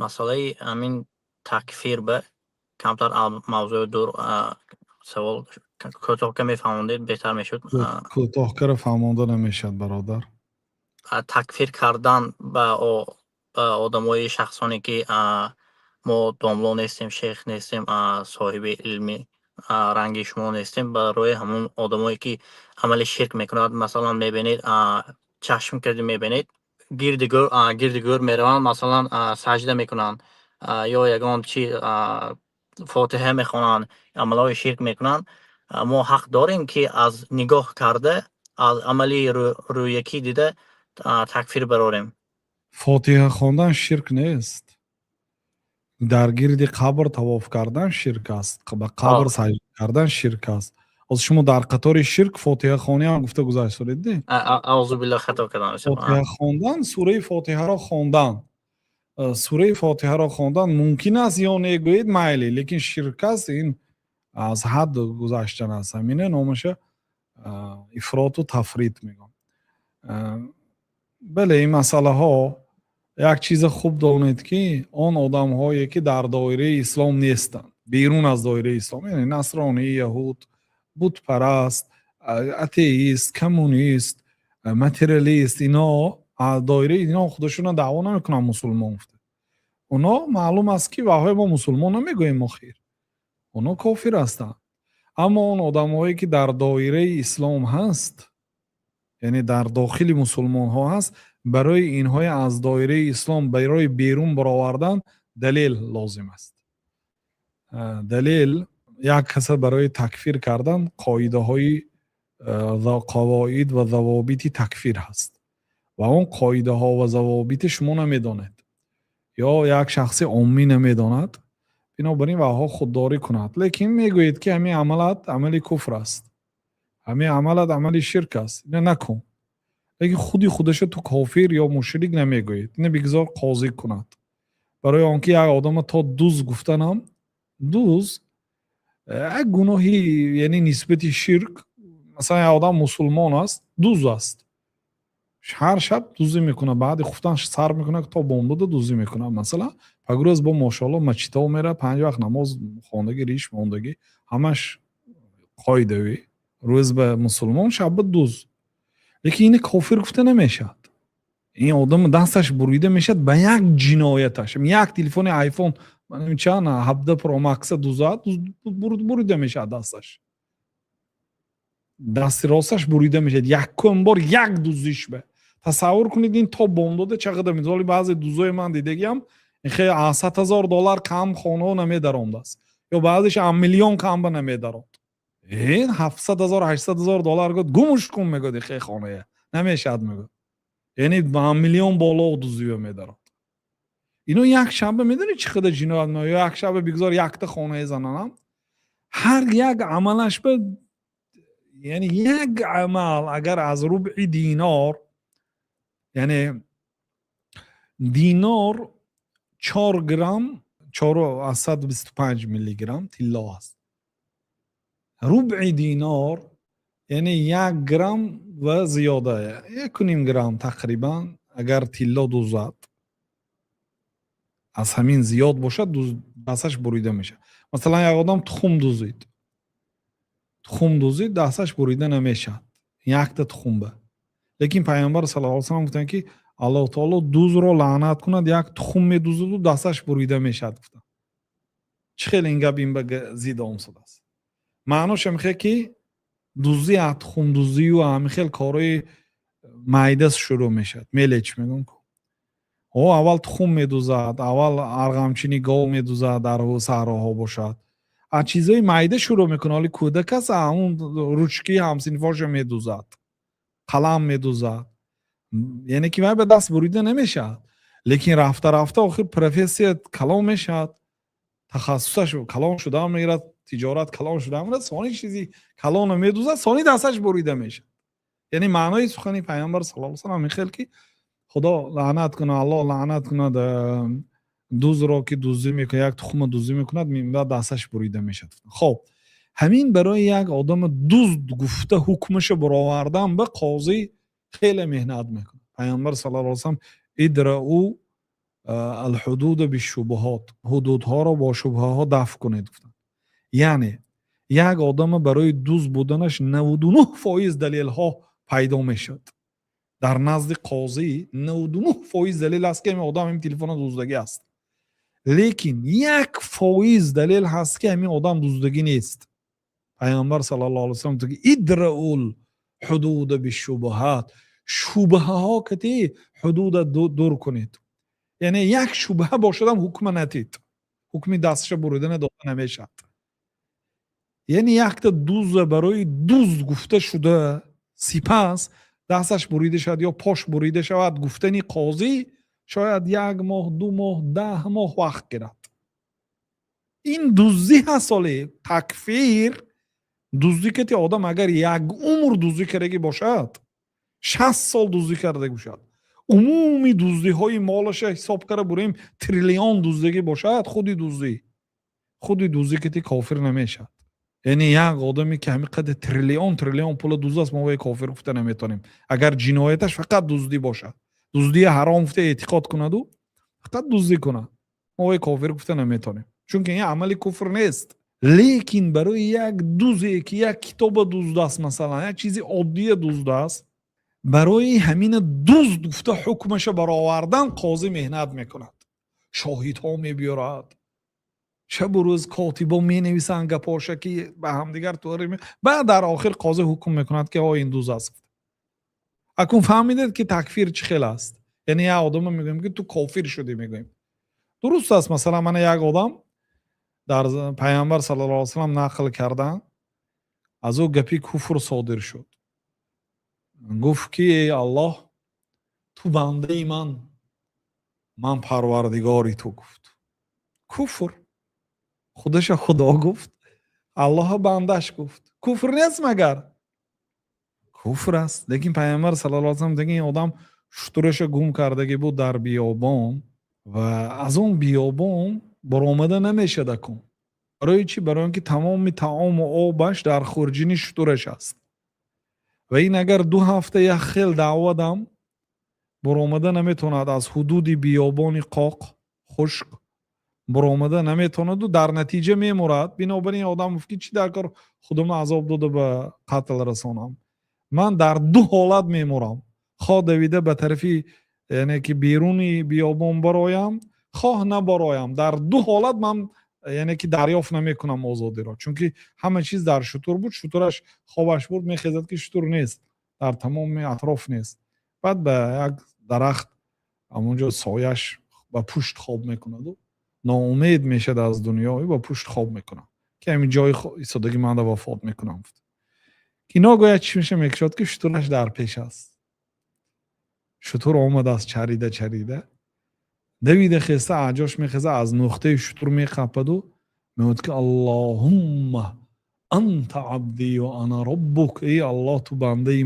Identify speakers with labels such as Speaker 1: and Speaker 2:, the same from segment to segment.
Speaker 1: масъалаи ҳамин такфир ба камтар мавзӯи дур савол кӯтоҳка мефаҳмондед беҳтар мешуд.
Speaker 2: کوتاه‌تر فهمانده نمیشد برادر.
Speaker 1: такфир кардан ба одамои шахсоне ки мо домло нестем, шейх нестем, соҳиби илми ранги шумо нестем, барои ҳамон одамое ки амали ширк мекунад. Масалан мебинед, чашм карди мебинед гирди гӯр мераванд, масалан саҷда мекунанд ё ягон чи фотиҳа мехонанд, амалҳои ширк мекунанд. мо ҳақ дорем ки аз нигоҳ карда, аз амали рӯякӣ дида такфир барорем.
Speaker 2: فاتحه خواندن شرک نیست. در گرد قبر طواف کردن شرک است. به قبر سجده کردن شرک است. از شما در قطار شرک فاتحه خوانی هم گفته گذاشتید نه؟
Speaker 1: اعوذ بالله خطا کردم.
Speaker 2: فاتحه خواندن، سوره فاتحه را خواندن. سوره فاتحه را خواندن ممکن است یا نگویید مایلی، لیکن شرک است. این از حد گذشتن است. همینه نامش افراط و تفریط میگم. بله این مسئله ها یک چیز خوب دانید که آن آدم هایی که در دایره اسلام نیستند، بیرون از دایره اسلام، یعنی نصرانی، یهود، بت پرست، اتئیست، کمونیست، ماتریالیست، اینا دایره اینا خودشون دعوا نمیکنن مسلمان افته. اونا معلوم است که واقعا ما مسلمان نمیگوییم ما خیر. اونا کافر هستند. اما آن آدم هایی که در دایره اسلام هست، یعنی در داخل مسلمان ها هست، برای اینهای از دایره اسلام برای بیرون برآوردن دلیل لازم است. دلیل یک کس برای تکفیر کردن قاعده های قواعد و ضوابط تکفیر هست و اون قاعده ها و ضوابط شما نمیدانید یا یک شخص عامی نمیداند، بنابراین واها خودداری کند، لیکن میگوید که همین عملت عملی کفر است، همین عملت عملی شرک است، نه نکن. لیکن خودش تو کافر یا مشرک نمیگوید، نه بگذار قاضی کند. برای آنکه یک آدم تا دوز گفتنم، دوز یک گناهی یعنی نسبت شرک، مثلا یک آدم مسلمان است، دوز است، هر شب دوزی میکنه، بعد گفتن سر میکنه تا بامداد دوزی میکنه. مثلا پگروز با ماشاءالله مسجد میره، 5 وقت نماز خواندگی، ریش ماندگی، همش قاعده وی، روز به مسلمان، شب دوز. لیکن این کافر گفته نمیشد. این آدم دستش بریده میشد به یک جنایتش. یک تلفن آیفون من چند 17 پرو مکس دوزاد، بریده میشد دستش. دست راستش بریده میشد. یک بار یک دوزیش به. تصور کنید این تا بامداد چقدر میذاری. بعضی دوزای من دیدگیم این خیلی $100,000 کم خانه نمیدارند است. یا بعضیش 1 میلیون کم به نمیدارند. این $700,000 $800,000 گفت گمش کن میگه خیلی خانه نمیشد میگه. یعنی با 1 میلیون بالا دوزی میدارند. اینو یک شب میدونی چقدر جنایت نه؟ یک شب بگذار یک تا خانه زنانم، هر یک عملش به، یعنی یک عمل اگر از ربع دینار، یعنی دینار 4 گرم 425 میلی گرم طلا است. ربع دینار یعنی 1 گرم و زیاده، 1.5 گرم تقریبا. اگر طلا دوزد از همین زیاد باشد، دستش بریده میشه. مثلا یک آدم تخم دوزید دستش بریده نمیشد، یک تا تخم به. لیکن پیامبر صلی الله علیه و سلم گفتن که الله تعالی دوز رو لعنت کند، یک تخم میدوزد و دستش بریده میشد. گفتن چه خیلی این گپ این به زیاد آمد است. معناش میگه که دوزی تخم دوزی و همین خیلی کارهای معده شروع میشد. میلچ میگن او اول تخم میدوزد، اول ارغمچینی گاو میدوزد در صحراها باشد، از چیزای معده شروع میکنه. حالی کودک است اون روچکی همسنفاش میدوزد، قلم میدوزد، یعنی که به دست بریده نمیشد. لیکن رفته آخر پروفسی کلام میشد، تخصصش کلام شده هم میگیرد، تجارت کلام شده هم میگیرد، ثانی چیزی کلام میدوزد، ثانی دستش بریده میشد. یعنی معنای سخنی پیامبر صلی الله علیه و سلم میخیل که خدا لعنت کنه، الله لعنت کنه دوز را که دوزی میکنه، یک تخم دوزی میکند، بعد دستش بریده میشد. خب همین برای یک آدم دزد گفته حکمش برآوردن به قاضی خیلی مهنت میکنه. پیامبر صلی الله علیه و سلم ادرؤ الحدود بالشبهات، حدودها را با شبهه ها دفع کنید. گفتن یعنی یک آدم برای دوز بودنش 99% دلیل ها پیدا میشد. در نزد قاضی 99% دلیل است که این آدم این تلفن دزدگی است، لیکن 1% دلیل هست که همین آدم دزدگی نیست. پیامبر صلی الله علیه و سلم میگه ادرؤ الحدود بالشبهات، شبهه ها که حدود دور کنید. یعنی یک شبهه باشدم حکم نتید، حکمی دستش بریدن داده نمیشد. یعنی یک تا دوز برای دوز گفته شده، سپس دستش بریده شد یا پاش بریده شود، گفتنی قاضی شاید 1 ماه 2 ماه 10 ماه وقت گیرد. این دوزی هست. سالی تکفیر دوزی که آدم اگر 1 عمر دوزی کرده باشد، 60 سال دوزی کرده باشد، عمومی دوزی های مالش حساب کرده بریم تریلیون دوزدگی باشد، خودی دوزی که کافر نمیشد. یعنی یک آدمی که همین قدر تریلیون پول دوزده است، ما وی کافر گفته نمیتونیم اگر جنایتش فقط دزدی باشد، دزدی حرام گفته اعتقاد کند و فقط دزدی کنه، ما وی کافر گفته نمیتونیم، چون که این عملی کفر نیست. لیکن برای یک دوزی که یک کتاب دزد است، مثلا یک چیزی عادی دزد است، برای همین دزد گفته حکمش برآوردن قاضی مهنت میکند، شاهدها میبیارد، شب و روز کاتبا می نویسن گپاشا که به هم دیگر طوری بعد در آخر قاضی حکم میکند که این دوز است. اکنون فهمیدید که تکفیر چه خیلی است. یعنی یک آدم میگیم که تو کافر شدی، میگیم درست است. مثلا من یک آدم در پیامبر صلی الله علیه و سلم نقل کردن، از او گپی کفر صادر شد. گفت که ای الله تو بنده من پروردگاری تو. گفت کفر، خودش خدا گفت، الله بندش گفت، کفر نیست مگر؟ کفر است. لیکن پیامبر صلی الله علیه و سلم دیگه این آدم شترش گم کردگی بود در بیابان و از اون بیابان برآمده نمیشه دکون. برای چی؟ برای اینکه تمام طعام و آبش در خورجین شترش است و این اگر 2 هفته یک خیل دعوادم برآمده نمیتوند از حدود بیابان قاق خشک برآمده نمیتوند و در نتیجه میمرد. بنابراین آدم گفت چی در کار خودم عذاب داده به قتل رسانم، من در 2 حالت میمرم، خواه دویده به طرفی یعنی که بیرونی بیابان برایم، خواه نبرایم، در 2 حالت من یعنی که دریافت نمیکنم آزادی را، چون که همه چیز در شتر بود، شترش خوابش بود میخیزد که شتر نیست، در تمام اطراف نیست. بعد به یک درخت همونجا سایش با پشت خواب میکند و ناامید میشد از دنیا و با پشت خواب میکنم که همین جای ایستادگی من در وفات میکنم. که ناگاهی چی میشه میکشد که شترش در پیش است. شتر آمد از چریده دویده خسته عجاش میخزه، از نقطه شتر میقپد و میگوید که اللهم انت عبدی و انا ربک، ای الله تو بنده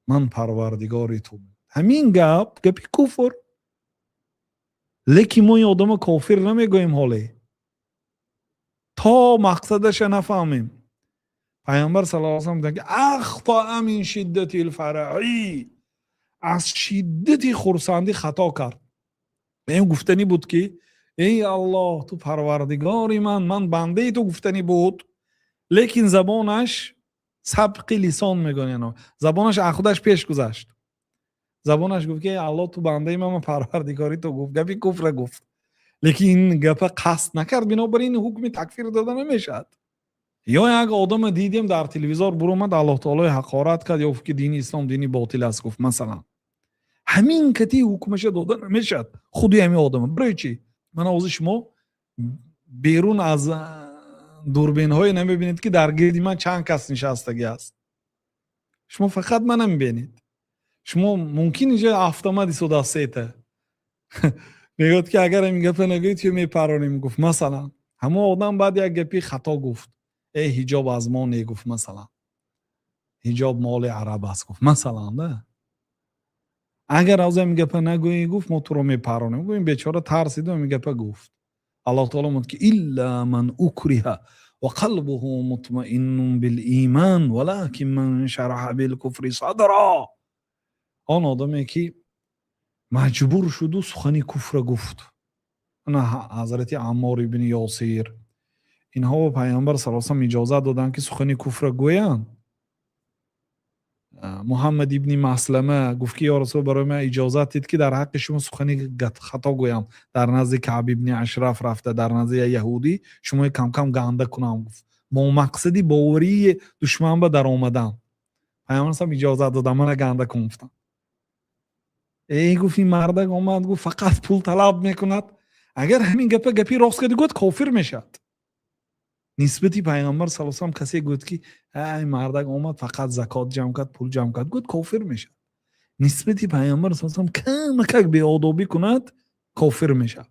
Speaker 2: من پروردگاری تو. همین گپی کفر. لیکن ما این آدم کافر نمیگویم حالی تا مقصدش نفهمیم. پیامبر صلی الله علیه و سلم میگه اخطا من شدت الفرعی، از شدت خرسندی خطا کرد. این گفتنی بود که ای الله تو پروردگاری من بنده تو گفتنی بود، لیکن زبانش سبق لسان میگن، زبانش خودش پیش گذشت، زبانش گفت که ای الله تو بنده من پروردگاری تو گفت، گپی کفر گفت، لیکن این گپ قصد نکرد، بنابراین حکم تکفیر داده نمیشد. یا یک آدم دیدیم در تلویزیون برآمد الله تعالی حقارت کرد یا گفت که دین اسلام دینی باطل است، گفت مثلا همین کتی حکمش داده نمیشد. خودی همین آدم برای چی؟ من از شما بیرون از دوربین های نمیبینید که در گردی من چند کس نشستگی است؟ شما فقط من نمیبینید. شما ممکن اینجا افتامدی صدا سیته میگوید که اگر همین گپ نگوید چه میپرانیم. گفت مثلا همه آدم بعد یک گپی خطا گفت، ای حجاب از ما نگفت، مثلا حجاب مال عرب است، گفت مثلا نه. اگر از این گپ نگویی گفت ما تو رو میپرانیم. گفت این بیچاره ترسید و این گپ گفت. الله تعالی میگه که الا من اکره و قلبه مطمئن بالایمان ولكن من شرح بالکفر صدرا. آن آدمی که مجبور شد و سخنی کفر گفت. انا حضرت عمار ابن یاسر اینها با پیامبر صلی الله علیه و اجازه دادن که سخنی کفر گویند. محمد ابن مسلمه گفت که یا رسول برای من اجازت دید که در حق شما سخنی خطا گویم. در نزد کعب ابن اشرف رفته، در نزد یهودی شما کم کم گنده کنم. گفت با مقصدی باوری دشمن به در آمدن پیامبر صلی اجازه دادم من گنده کنم. ای گفت این مرد آمد گفت فقط پول طلب میکند. اگر همین گپی راست کردی گفت کافر میشد. نسبتی پیامبر صلی الله علیه و کسی گفت که ای مرد آمد فقط زکات جمع کرد پول جمع کرد گفت کافر میشد. نسبتی پیامبر صلی الله علیه و کم بی آدابی کند کافر میشد.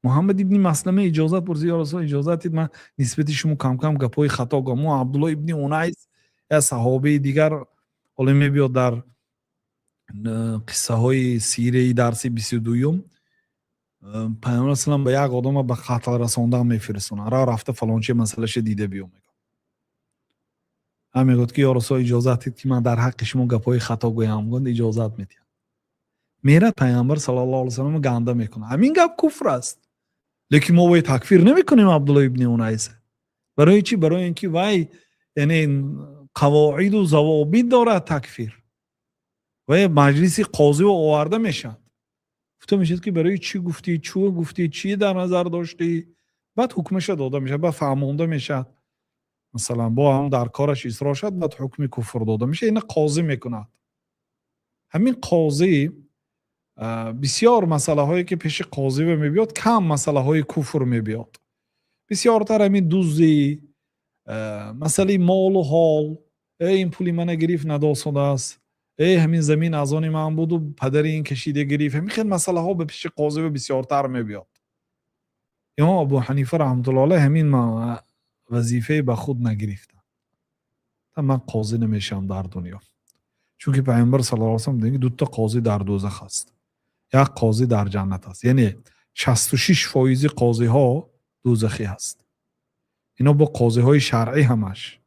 Speaker 2: محمد ابن مسلمه اجازت پرسید یا رسول اجازت دید من نسبتی شما کم کم گپای خطا گم. عبدالله ابن اونیس یا صحابه دیگر حالا میبیاد در قصه های سیره درس 22 پیامبر اسلام به یک آدم به قتل رساندن میفرستونه. رفته فلان چه مسئلهش دیده بیام. هم میگفت که یا رسول اجازت دید که من در حق شما گپای خطا گویم. گفت اجازت میدید. میره پیامبر صلی الله علیه و سلم گنده میکنه. همین گپ کفر است. لیکن ما وای تکفیر نمیکنیم عبدالله ابن اونیس. برای چی؟ برای اینکه وای یعنی قواعد و ضوابط داره تکفیر. وای مجلس قاضی و آورده میشن. گفته میشه که برای چی گفتی چی در نظر داشتی، بعد حکمش داده میشه، بعد فرمانده میشه. مثلا با هم در کارش اصرار شد بعد حکم کفر داده میشه. این قاضی میکند. همین قاضی بسیار مسئله هایی که پیش قاضی میبیاد کم مسئله های کفر میبیاد. بسیارتر همین دوزی، مسئله مال و حال، این پولی من گرفت نداستده است، همین زمین از آن من بود و پدر این کشیده گرفت. همین خیلی مسئله ها به پیش قاضی و بسیارتر میبیاد. امام ابو حنیفه رحمت الله علیه همین وظیفه به خود نگرفته. من قاضی نمیشم در دنیا. چون که پیامبر صلی الله علیه و سلم میگه دو تا قاضی در دوزخ است، یک قاضی در جنت است. یعنی 66% قاضی ها دوزخی است. اینا با قاضی های شرعی همش،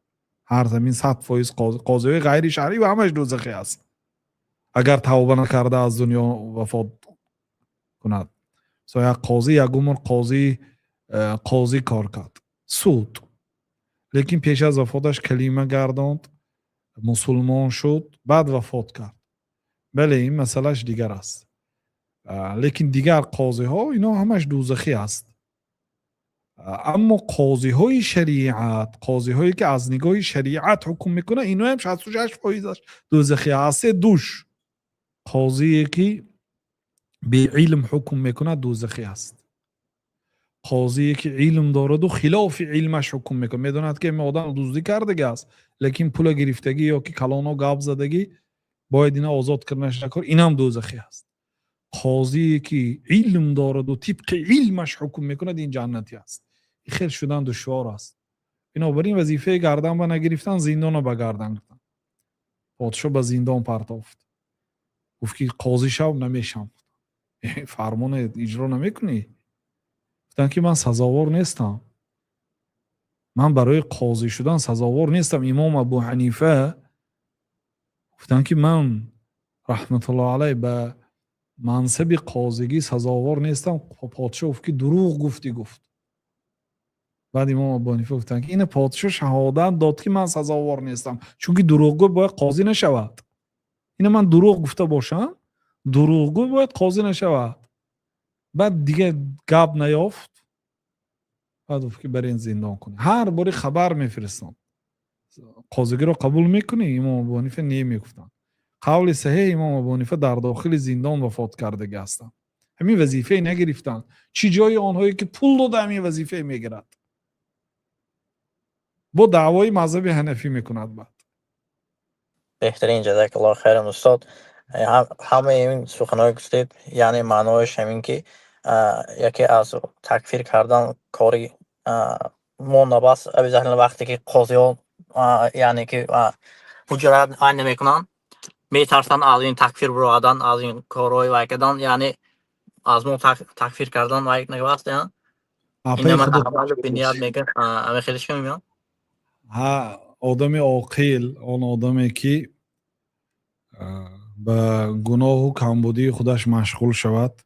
Speaker 2: هر زمین 100% قاضی های غیر شرعی و همش دوزخی است اگر توبه نکرده از دنیا وفات کند. یک قاضی یک عمر قاضی کار کرد، سود، لیکن پیش از وفاتش کلمه گرداند، مسلمان شد، بعد وفات کرد. بله این مسئلهش دیگر است. لیکن دیگر قاضی ها اینا همش دوزخی است. اما قاضی های شریعت، قاضی هایی که از نگاه شریعت حکم میکنه، اینا هم 66% دوزخی است. دوش قاضی که به علم حکم میکنه دوزخی است. قاضی که علم دارد و خلاف علمش حکم میکنه، میدوند که این آدم دزدی کرده است لیکن پول گرفتگی یا که کلان و گاب زدگی باید اینا آزاد کردنش نکن، این هم دوزخی است. قاضی که علم دارد و طبق علمش حکم میکند این جنتی است. این خیلی شدن دشوار است. بنابراین وظیفه گردن به نگرفتن زندان رو به گردن گرفتن. پادشاه به زندان پرتافت. گفت که قاضی شو نمیشم. فرمان اجرا نمیکنی؟ گفتن که من سزاوار نیستم. من برای قاضی شدن سزاوار نیستم. امام ابو حنیفه گفتن که من رحمت الله علیه به منصب قاضیگی سزاوار نیستم. پادشاه گفت که دروغ گفت. بعد امام ابو حنیفه گفتن که این پادشاه شهادت داد که من سزاوار نیستم، چون که دروغگو باید قاضی نشود. این من دروغ گفته باشم، دروغگو باید قاضی نشود. بعد دیگه گپ نیافت. بعد گفت که برین زندان کنی. هر باری خبر میفرستم قاضیگی رو قبول میکنی؟ امام ابو حنیفه نمیگفتن. قول صحیح امام ابو حنیفه در داخل زندان وفات کردگی هستند. همین وظیفه نگرفتن. چی جای آنهایی که پول داده همین وظیفه میگیرد، با دعوای مذهب حنفی میکند. بعد
Speaker 1: بهترین، جزاک الله خیر استاد. همه این سخنهای گفتید یعنی معنایش همین که یکی از تکفیر کردن کاری مونباس ابی ذهن وقتی که قاضی ها یعنی که حجرت عین نمیکنن، میترسن از این تکفیر برادن، از این کارهای وکدن، یعنی از مون تکفیر کردن و یک نگوست. این من اول بنیاد میگن همه خیلیش که میمیان.
Speaker 2: ها آدم عاقل، آن آدمی که به گناه و کمبودی خودش مشغول شود،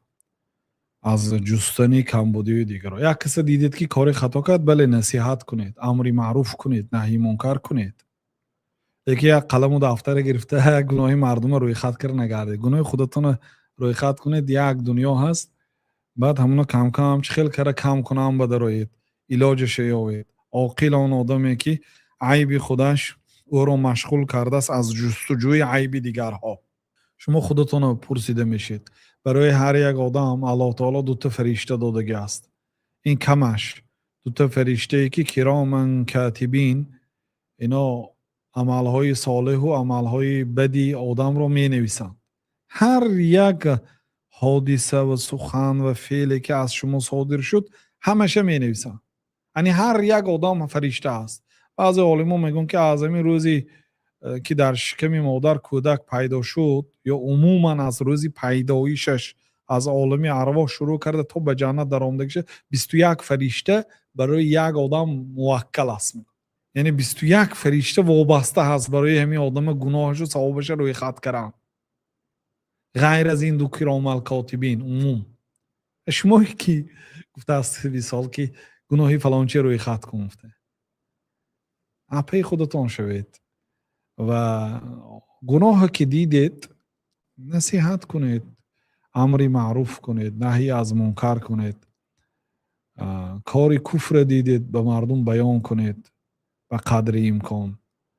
Speaker 2: از جستن کمبودی دیگر. یک کس دیدید که کار خطا کرد، بله نصیحت کنید، امر معروف کنید، نهی منکر کنید. یکی یک قلم و دفتر گرفته گناه مردم روی خط کر نگرده، گناه خودتون روی خط کنید. یک دنیا هست، بعد همونو کم کم چخیل کرده کم کنم بدروید، علاجش یابید. عاقل اون آدمی که عیب خودش او رو مشغول کرده است از جستجوی عیب دیگرها. شما خودتون رو پرسیده میشید برای هر یک آدم الله تعالی دو تا فرشته دادگی است. این کمش دو تا فرشته ای که کرامن کاتبین، اینا عملهای صالح و عملهای بدی آدم رو می نویسن. هر یک حادثه و سخن و فعلی که از شما صادر شد همشه می نویسن. یعنی هر یک آدم فرشته است. بعضی علما میگن که اعظمی روزی که در شکم مادر کودک پیدا شد، یا عموما از روزی پیدایشش از عالم ارواح شروع کرده تا به جنت در آمده شد، 21 فرشته برای یک آدم موکل است. یعنی 21 فرشته وابسته هست برای همین آدم گناهش و ثوابش روی خط کردن، غیر از این دو کرام الکاتبین عموم. شما که گفته است 20 سال که گناهی فلانچه روی خط کنفته، اپی خودتان شوید و گناه که دیدید نصیحت کنید، امری معروف کنید، نهی از منکر کنید. کاری کفر دیدید به مردم بیان کنید به قدر امکان.